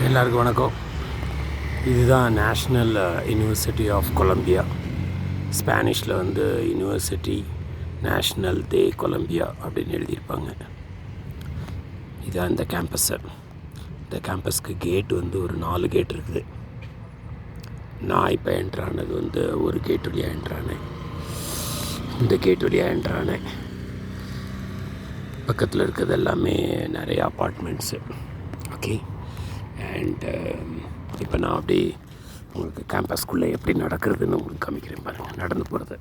எல்லாருக்கும் வணக்கம். இதுதான் நேஷ்னல் யூனிவர்சிட்டி ஆஃப் கொலம்பியா. ஸ்பானிஷில் வந்து யூனிவர்சிட்டி நேஷ்னல் தே கொலம்பியா அப்படின்னு எழுதியிருப்பாங்க. இதுதான் இந்த கேம்பஸ்ஸு. இந்த கேம்பஸ்க்கு கேட் வந்து ஒரு 4 கேட் இருக்குது. நான் இப்போ என்ட்ரானது வந்து ஒரு கேட் வழியாக என்ட்ரானேன். இந்த கேட் வழியாக என்ட்ரானேன். பக்கத்தில் இருக்கிறது எல்லாமே நிறைய அப்பார்ட்மெண்ட்ஸு. ஓகே. அண்ட் இப்போ நான் அப்படி உங்களுக்கு கேம்பஸ்குள்ளே எப்படி நடக்கிறதுன்னு உங்களுக்கு காமிக்கிறேன் பாருங்கள். நடந்து போகிறது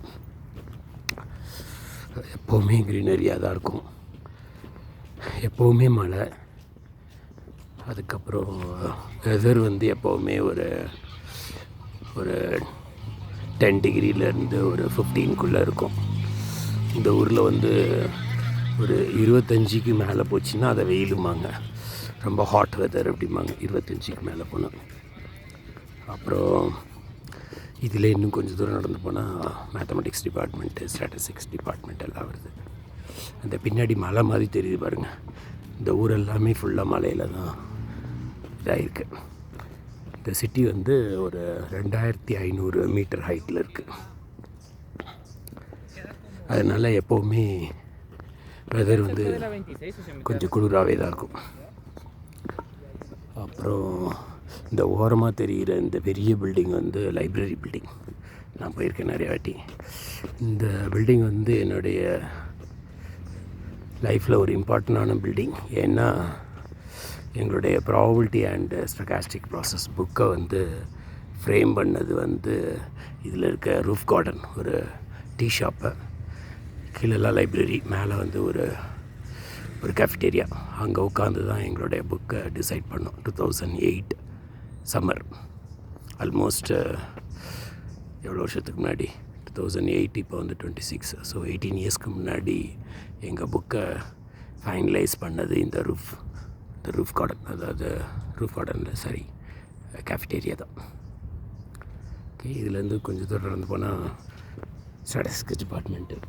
எப்போவுமே க்ரீனரியாக தான் இருக்கும். எப்போவுமே மழை. அதுக்கப்புறம் வெதர் வந்து எப்போவுமே ஒரு 10 டிகிரிலேருந்து ஒரு 15க்குள்ளே இருக்கும். இந்த ஊரில் வந்து ஒரு 25க்கு மேலே போச்சுன்னா அதை வெயிலுமாங்க. ரொம்ப ஹாட் வெதர் அப்படிம்பாங்க 25க்கு மேலே போனால். அப்புறம் இதில் இன்னும் கொஞ்சம் தூரம் நடந்து போனால் மேத்தமெட்டிக்ஸ் டிபார்ட்மெண்ட்டு, ஸ்டாட்டிஸ்டிக்ஸ் டிபார்ட்மெண்ட் எல்லாம் வருது. அந்த பின்னாடி மலை மாதிரி தெரியுது பாருங்கள். இந்த ஊர் எல்லாமே ஃபுல்லாக மலையில் தான் இதாகிருக்கு. இந்த சிட்டி வந்து ஒரு 2500 மீட்டர் ஹைட்டில் இருக்குது. அதனால் எப்போவுமே வெதர் வந்து கொஞ்சம் குளிராகவே தான் இருக்கும். அப்புறம் இந்த ஓரமாக தெரிகிற இந்த பெரிய பில்டிங் வந்து லைப்ரரி பில்டிங். நான் போயிருக்கேன் நிறையா வாட்டி. இந்த பில்டிங் வந்து என்னுடைய லைஃப்பில் ஒரு இம்பார்ட்டண்டான பில்டிங். ஏன்னா எங்களுடைய ப்ராபபிலிட்டி அண்ட் ஸ்டொகாஸ்டிக் ப்ராசஸ் புக்கை வந்து ஃப்ரேம் பண்ணது வந்து இதில் இருக்க ரூஃப் கார்டன், ஒரு டீ ஷாப்பை, கீழெல்லாம் லைப்ரரி, மேலே வந்து ஒரு கேஃபிட்டேரியா. அங்கே உட்காந்து தான் எங்களுடைய புக்கை டிசைட் பண்ணோம். 2008 சம்மர். ஆல்மோஸ்ட் எவ்வளோ வருஷத்துக்கு முன்னாடி? 2008, இப்போ வந்து 26. ஸோ 18 இயர்ஸ்க்கு முன்னாடி எங்கள் புக்கை ஃபைனலைஸ் பண்ணது இந்த ரூஃப் கார்டன். அதாவது ரூஃப் கார்டனில் சரி கேஃபிட்டேரியா தான். ஓகே. இதுலேருந்து கொஞ்சம் தூரம் நடந்து போனால் ஸ்டாட்டிஸ்டிக்ஸ் டிபார்ட்மெண்ட்டு.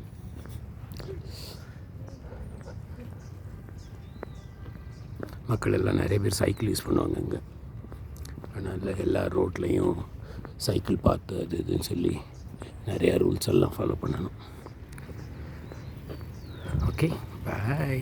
மக்கள் எல்லாம் நிறைய பேர் சைக்கிள் யூஸ் பண்ணுவாங்க இங்கே. அதனால் எல்லா ரோட்லேயும் சைக்கிள் பார்த்து அது இதுன்னு சொல்லி நிறையா ரூல்ஸ் எல்லாம் ஃபாலோ பண்ணணும். ஓகே, பாய்.